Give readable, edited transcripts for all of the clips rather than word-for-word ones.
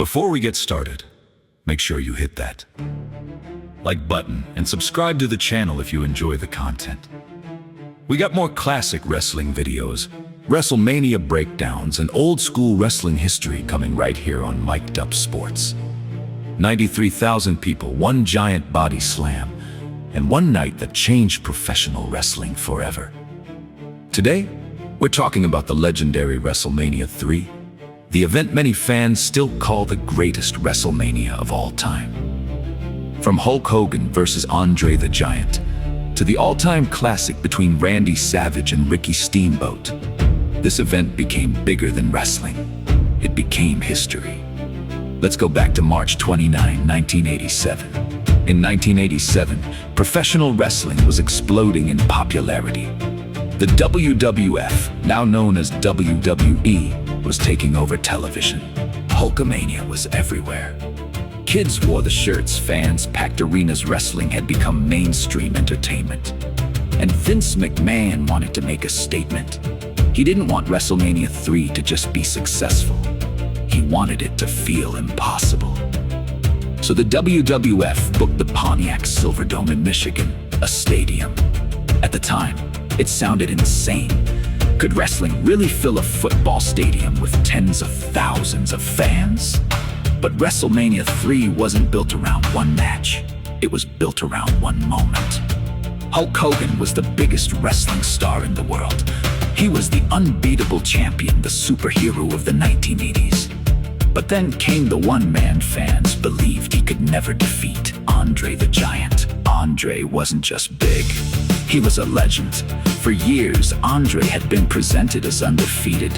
Before we get started, make sure you hit that like button and subscribe to the channel if you enjoy the content. We got more classic wrestling videos, Wrestlemainia breakdowns, and old school wrestling history coming right here on Mic'd Up Sports. 93,000 people, one giant body slam, and one night that changed professional wrestling forever. Today, we're talking about the legendary Wrestlemania 3, the event many fans still call the greatest Wrestlemania of all time. From Hulk Hogan versus Andre the Giant, to the all-time classic between Randy Savage and Ricky Steamboat, this event became bigger than wrestling. It became history. Let's go back to March 29, 1987. In 1987, professional wrestling was exploding in popularity. The WWF, now known as WWE, was taking over television. Hulkamania was everywhere. Kids wore the shirts, fans packed arenas. Wrestling had become mainstream entertainment. And Vince McMahon wanted to make a statement. He didn't want Wrestlemania 3 to just be successful. He wanted it to feel impossible. So the WWF booked the Pontiac Silverdome in Michigan, a stadium. At the time, it sounded insane. Could wrestling really fill a football stadium with tens of thousands of fans? But Wrestlemania 3 wasn't built around one match. It was built around one moment. Hulk Hogan was the biggest wrestling star in the world. He was the unbeatable champion, the superhero of the 1980s. But then came the one man fans believed he could never defeat, Andre the Giant. Andre wasn't just big, he was a legend. For years, Andre had been presented as undefeated.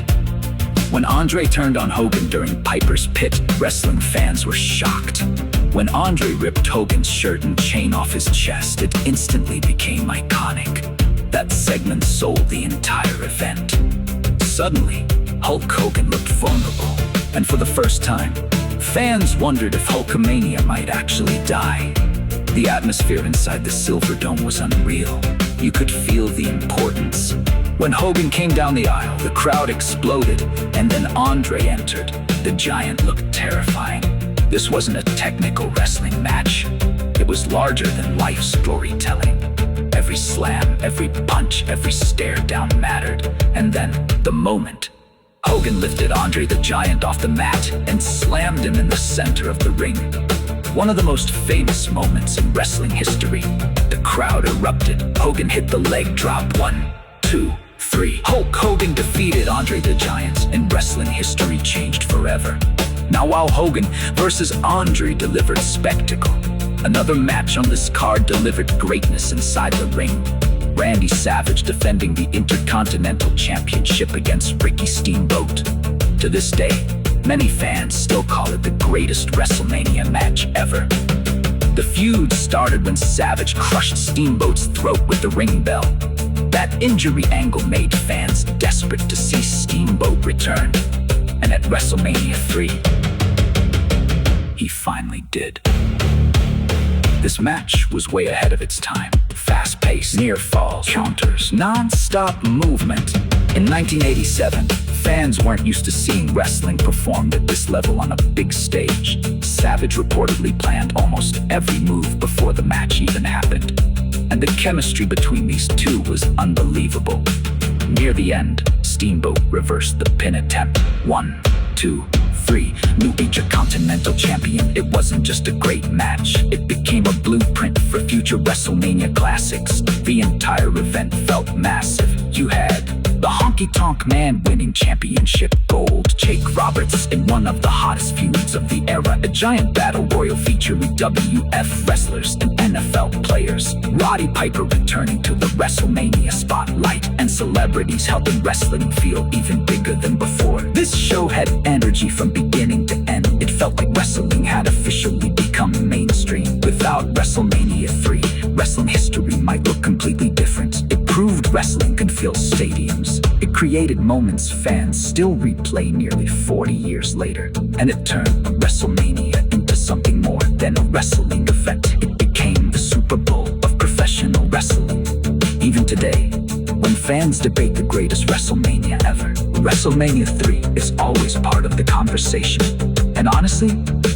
When Andre turned on Hogan during Piper's Pit, wrestling fans were shocked. When Andre ripped Hogan's shirt and chain off his chest, it instantly became iconic. That segment sold the entire event. Suddenly, Hulk Hogan looked vulnerable. And for the first time, fans wondered if Hulkamania might actually die. The atmosphere inside the Silverdome was unreal. You could feel the importance. When Hogan came down the aisle, the crowd exploded, and then Andre entered. The Giant looked terrifying. This wasn't a technical wrestling match. It was larger than life storytelling. Every slam, every punch, every stare down mattered. And then, the moment, Hogan lifted Andre the Giant off the mat and slammed him in the center of the ring. One of the most famous moments in wrestling history. The crowd erupted. Hogan hit the leg drop. 1, 2, 3. Hulk Hogan defeated Andre the Giant, and wrestling history changed forever. Now while Hogan versus Andre delivered spectacle, another match on this card delivered greatness inside the ring. Randy Savage defending the Intercontinental Championship against Ricky Steamboat. To this day, many fans still call it the greatest Wrestlemania match ever. The feud started when Savage crushed Steamboat's throat with the ring bell. That injury angle made fans desperate to see Steamboat return. And at Wrestlemania 3, he finally did. This match was way ahead of its time. Fast-paced, near falls, counters, non-stop movement. In 1987, fans weren't used to seeing wrestling performed at this level on a big stage. Savage reportedly planned almost every move before the match even happened. And the chemistry between these two was unbelievable. Near the end, Steamboat reversed the pin attempt. 1, 2, 3. New Intercontinental Champion. It wasn't just a great match. It became a blueprint for future Wrestlemania classics. The entire event felt massive. You had the Honky Tonk Man winning championship gold, Jake Roberts in one of the hottest feuds of the era, a giant battle royal featuring WWF wrestlers and NFL players, Roddy Piper returning to the Wrestlemania spotlight, and celebrities helping wrestling feel even bigger than before. This show had energy from beginning to end. It felt like wrestling had officially become mainstream. Without Wrestlemania 3, wrestling history might look completely different. It proved wrestling can fill stadiums. It created moments fans still replay nearly 40 years later. And it turned Wrestlemania into something more than a wrestling event. It became the Super Bowl of professional wrestling. Even today, when fans debate the greatest Wrestlemania ever, Wrestlemania 3 is always part of the conversation. And And honestly,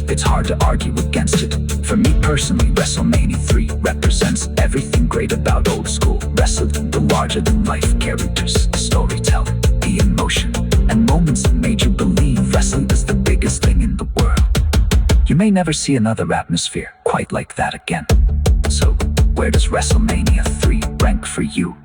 it's hard to argue against it. For me personally, Wrestlemania 3 represents everything great about old school wrestling. The larger-than-life characters, storytelling, the emotion, and moments that made you believe wrestling is the biggest thing in the world. You may never see another atmosphere quite like that again. So, where does Wrestlemania 3 rank for you?